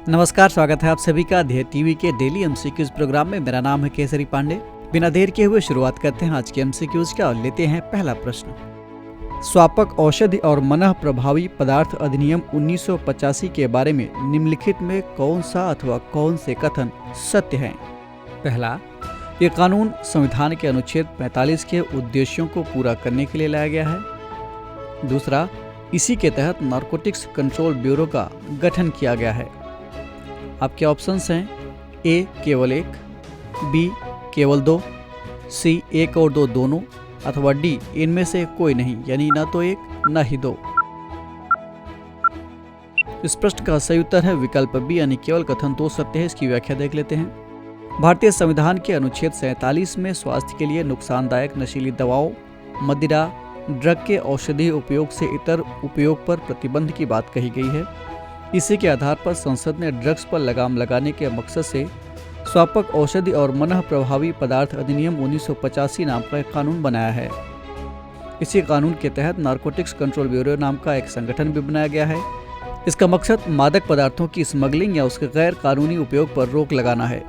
नमस्कार, स्वागत है आप सभी का ध्येय टीवी के डेली एमसीक्यूज प्रोग्राम में। मेरा नाम है केसरी पांडे। बिना देर किए हुए शुरुआत करते हैं आज के एमसीक्यूज का और लेते हैं पहला प्रश्न। स्वापक औषधि और मनः प्रभावी पदार्थ अधिनियम 1985 के बारे में निम्नलिखित में कौन सा अथवा कौन से कथन सत्य हैं? पहला, ये कानून संविधान के अनुच्छेद 45 के उद्देश्यों को पूरा करने के लिए लाया गया है। दूसरा, इसी के तहत नारकोटिक्स कंट्रोल ब्यूरो का गठन किया गया है। आपके ऑप्शंस हैं ए केवल एक, बी केवल दो, सी एक और दो दोनों, अथवा डी इनमें से कोई नहीं, यानी ना तो एक ना ही दो। इस प्रश्न का सही उत्तर है विकल्प बी, यानी केवल कथन दो सत्य है। इसकी व्याख्या देख लेते हैं। भारतीय संविधान के अनुच्छेद 47 में स्वास्थ्य के लिए नुकसानदायक नशीली दवाओं, मदिरा, ड्रग के औषधीय उपयोग से इतर उपयोग पर प्रतिबंध की बात कही गई है। इसी के आधार पर संसद ने ड्रग्स पर लगाम लगाने के मकसद से स्वापक औषधि और मनः प्रभावी पदार्थ अधिनियम 1985 नाम का एक कानून बनाया है। इसी कानून के तहत नारकोटिक्स कंट्रोल ब्यूरो नाम का एक संगठन भी बनाया गया है। इसका मकसद मादक पदार्थों की स्मगलिंग या उसके गैर कानूनी उपयोग पर रोक लगाना है।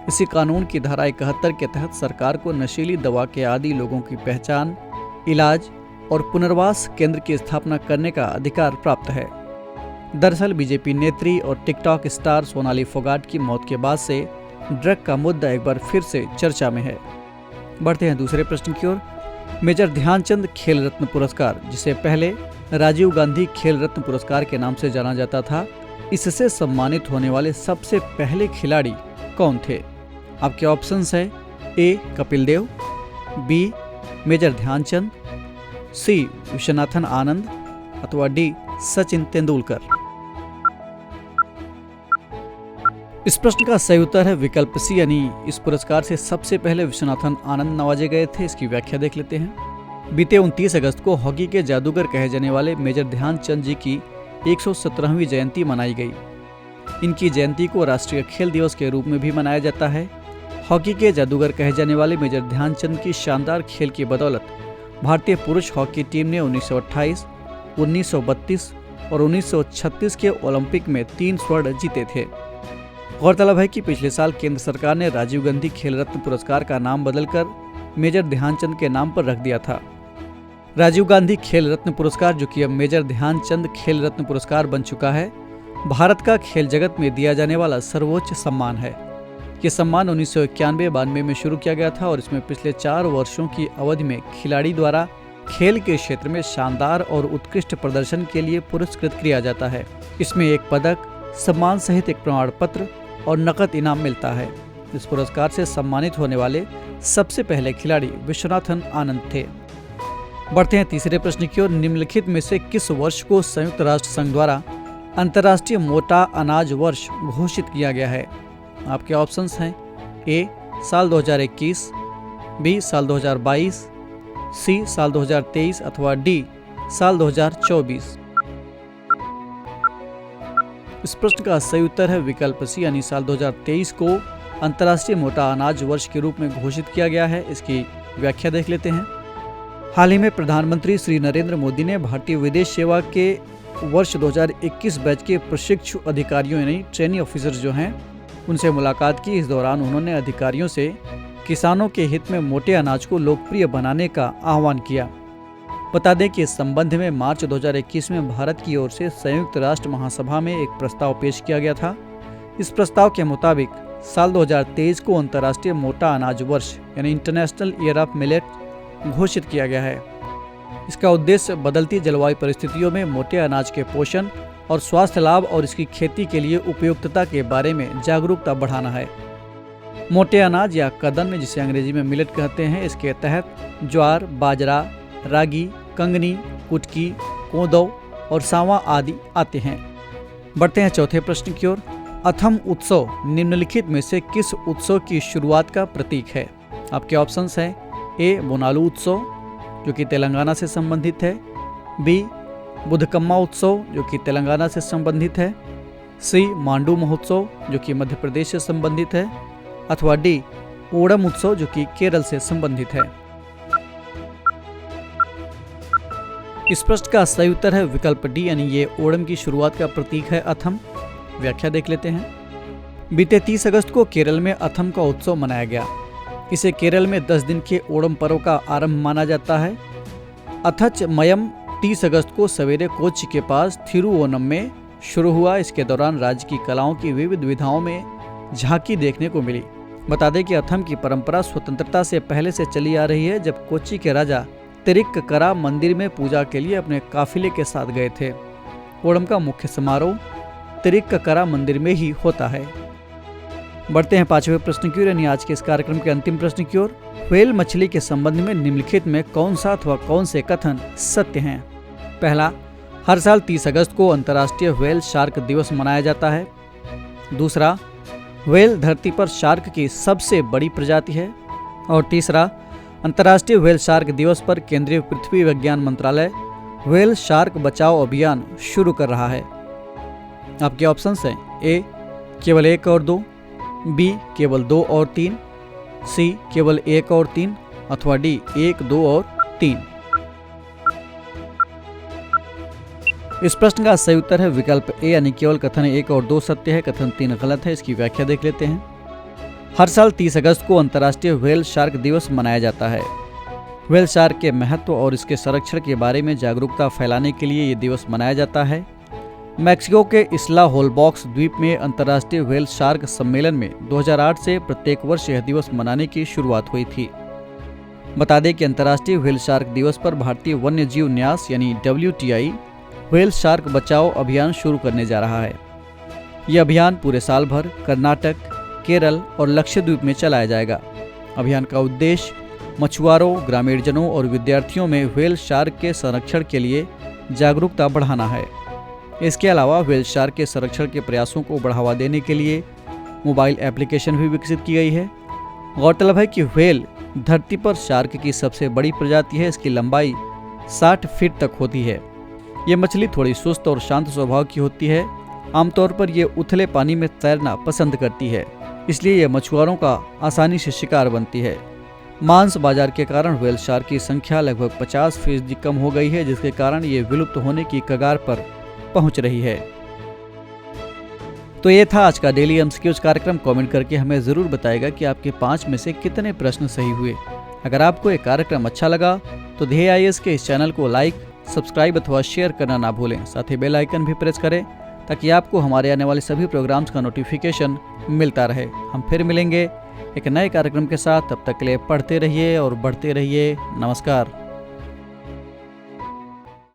इसी कानून की धारा 71 के तहत सरकार को नशीली दवा के आदी लोगों की पहचान, इलाज और पुनर्वास केंद्र की स्थापना करने का अधिकार प्राप्त है। दरअसल बीजेपी नेत्री और टिकटॉक स्टार सोनाली फोगाट की मौत के बाद से ड्रग का मुद्दा एक बार फिर से चर्चा में है। बढ़ते हैं दूसरे प्रश्न की ओर। मेजर ध्यानचंद खेल रत्न पुरस्कार, जिसे पहले राजीव गांधी खेल रत्न पुरस्कार के नाम से जाना जाता था, इससे सम्मानित होने वाले सबसे पहले खिलाड़ी कौन थे? आपके ऑप्शंस है ए कपिल देव, बी मेजर ध्यानचंद, सी विश्वनाथन आनंद, अथवा डी सचिन तेंदुलकर। इस प्रश्न का सही उत्तर है विकल्प सी, यानी इस पुरस्कार से सबसे पहले विश्वनाथन आनंद नवाजे गए थे। इसकी व्याख्या देख लेते हैं। बीते 29 अगस्त को हॉकी के जादूगर कहे जाने वाले मेजर ध्यानचंद जी की 117वीं जयंती मनाई गई। इनकी जयंती को राष्ट्रीय खेल दिवस के रूप में भी मनाया जाता है। हॉकी के जादूगर कहे जाने वाले मेजर ध्यानचंद की शानदार खेल की बदौलत भारतीय पुरुष हॉकी टीम ने 1928, 1932 और 1936 के ओलंपिक में 3 स्वर्ण जीते थे। गौरतलब है कि पिछले साल केंद्र सरकार ने राजीव गांधी खेल रत्न पुरस्कार का नाम बदलकर मेजर ध्यानचंद के नाम पर रख दिया था। राजीव गांधी खेल रत्न पुरस्कार, जो कि अब मेजर ध्यानचंद खेल रत्न पुरस्कार बन चुका है, भारत का खेल जगत में दिया जाने वाला सर्वोच्च सम्मान है। ये सम्मान 1991-92 में शुरू किया गया था और इसमें पिछले 4 वर्षों की अवधि में खिलाड़ी द्वारा खेल के क्षेत्र में शानदार और उत्कृष्ट प्रदर्शन के लिए पुरस्कृत किया जाता है। इसमें एक पदक, सम्मान सहित एक प्रमाण पत्र और नकद इनाम मिलता है। इस पुरस्कार से सम्मानित होने वाले सबसे पहले खिलाड़ी विश्वनाथन आनंद थे। बढ़ते हैं तीसरे प्रश्न की ओर। निम्नलिखित में से किस वर्ष को संयुक्त राष्ट्र संघ द्वारा अंतर्राष्ट्रीय मोटा अनाज वर्ष घोषित किया गया है? आपके ऑप्शंस हैं ए साल 2021, बी साल 2022, सी साल 2023, अथवा डी साल 2024। इस प्रश्न का सही उत्तर है विकल्प सी, यानी साल 2023 को अंतर्राष्ट्रीय मोटा अनाज वर्ष के रूप में घोषित किया गया है। इसकी व्याख्या देख लेते हैं। हाल ही में प्रधानमंत्री श्री नरेंद्र मोदी ने भारतीय विदेश सेवा के वर्ष 2021 बैच के प्रशिक्षु अधिकारियों यानी ट्रेनी ऑफिसर्स जो हैं, उनसे मुलाकात की। इस दौरान उन्होंने अधिकारियों से किसानों के हित में मोटे अनाज को लोकप्रिय बनाने का आह्वान किया। बता दें कि इस संबंध में मार्च 2021 में भारत की ओर से संयुक्त राष्ट्र महासभा में एक प्रस्ताव पेश किया गया था। इस प्रस्ताव के मुताबिक साल 2023 को अंतर्राष्ट्रीय मोटा अनाज वर्ष यानी इंटरनेशनल ईयर ऑफ मिलेट घोषित किया गया है। इसका उद्देश्य बदलती जलवायु परिस्थितियों में मोटे अनाज के पोषण और स्वास्थ्य लाभ और इसकी खेती के लिए उपयुक्तता के बारे में जागरूकता बढ़ाना है। मोटे अनाज या कदन, जिसे अंग्रेजी में मिलेट कहते हैं, इसके तहत ज्वार, बाजरा, रागी, कंगनी, कुटकी, कोदो और सांवा आदि आते हैं। बढ़ते हैं चौथे प्रश्न की ओर। अथम उत्सव निम्नलिखित में से किस उत्सव की शुरुआत का प्रतीक है? आपके ऑप्शंस हैं ए बोनालू उत्सव, जो कि तेलंगाना से संबंधित है, बी बुधकम्मा उत्सव, जो कि तेलंगाना से संबंधित है, सी मांडू महोत्सव, जो कि मध्य प्रदेश से संबंधित है, अथवा डी ओणम उत्सव, जो कि केरल से संबंधित है। इस प्रश्न का सही उत्तर है विकल्प डी, यानी ये ओणम की शुरुआत का प्रतीक है अथम। व्याख्या देख लेते हैं। बीते 30 अगस्त को केरल में अथम का उत्सव मनाया गया। इसे केरल में 10 दिन के ओणम पर्व का आरंभ माना जाता है। अथच मयम 30 अगस्त को सवेरे कोच्चि के पास थिरुवोनम में शुरू हुआ। इसके दौरान राज्य की कलाओं की विविध विधाओं में झांकी देखने को मिली। बता दें कि अथम की परंपरा स्वतंत्रता से पहले से चली आ रही है, जब कोच्चि के राजा तिरुक्करा मंदिर में पूजा के लिए अपने काफिले के साथ गए थे। ओणम का मुख्य समारोह तिरुक्करा मंदिर में ही होता है। बढ़ते हैं 5वें प्रश्न की ओर, यानी आज के इस कार्यक्रम के अंतिम प्रश्न की ओर। व्हेल मछली के संबंध में निम्नलिखित में कौन सा अथवा कौन से कथन सत्य हैं? पहला, हर साल 30 अगस्त को अंतर्राष्ट्रीय व्हेल शार्क दिवस मनाया जाता है। दूसरा, व्हेल धरती पर शार्क की सबसे बड़ी प्रजाति है। और तीसरा, अंतर्राष्ट्रीय व्हेल शार्क दिवस पर केंद्रीय पृथ्वी विज्ञान मंत्रालय व्हेल शार्क बचाओ अभियान शुरू कर रहा है। आपके ऑप्शंस हैं: ए केवल 1 और 2, बी केवल 2 और 3, सी केवल 1 और 3 अथवा डी 1, 2 और 3। इस प्रश्न का सही उत्तर है विकल्प ए, यानी केवल कथन 1 और 2 सत्य है, कथन 3 गलत है। इसकी व्याख्या देख लेते हैं। हर साल 30 अगस्त को अंतर्राष्ट्रीय व्हेल शार्क दिवस मनाया जाता है। व्हेल शार्क के महत्व और इसके संरक्षण के बारे में जागरूकता फैलाने के लिए ये दिवस मनाया जाता है। मैक्सिको के इस्ला होलबॉक्स द्वीप में अंतर्राष्ट्रीय व्हेल शार्क सम्मेलन में 2008 से प्रत्येक वर्ष यह दिवस मनाने की शुरुआत हुई थी। बता दें कि अंतर्राष्ट्रीय व्हेल शार्क दिवस पर भारतीय वन्य जीव न्यास यानी WTI व्हेल शार्क बचाओ अभियान शुरू करने जा रहा है। यह अभियान पूरे साल भर कर्नाटक, केरल और लक्षद्वीप में चलाया जाएगा। अभियान का उद्देश्य मछुआरों, ग्रामीण जनों और विद्यार्थियों में व्हेल शार्क के संरक्षण के लिए जागरूकता बढ़ाना है। इसके अलावा व्हेल शार्क के संरक्षण के प्रयासों को बढ़ावा देने के लिए मोबाइल एप्लीकेशन भी विकसित की गई है। गौरतलब है कि व्हेल धरती पर शार्क की सबसे बड़ी प्रजाति है। इसकी लंबाई 60 फीट तक होती है। ये मछली थोड़ी सुस्त और शांत स्वभाव की होती है। आमतौर पर ये उथले पानी में तैरना पसंद करती है, इसलिए यह मछुआरों का आसानी से शिकार बनती है। मांस बाजार के कारण व्हेल शार्क की संख्या लगभग 50% कम हो गई है, जिसके कारण ये विलुप्त होने की कगार पर पहुंच रही है। तो ये था आज का डेली एमसीक्यूज कार्यक्रम। कमेंट करके हमें जरूर बताएगा कि आपके 5 में से कितने प्रश्न सही हुए। अगर आपको ये कार्यक्रम अच्छा लगा तो ध्येय IAS के इस चैनल को लाइक, सब्सक्राइब अथवा शेयर करना ना भूलें। साथ ही बेल आइकन भी प्रेस करें ताकि आपको हमारे आने वाले सभी प्रोग्राम्स का नोटिफिकेशन मिलता रहे। हम फिर मिलेंगे एक नए कार्यक्रम के साथ। तब तक के लिए पढ़ते रहिए और बढ़ते रहिए। नमस्कार।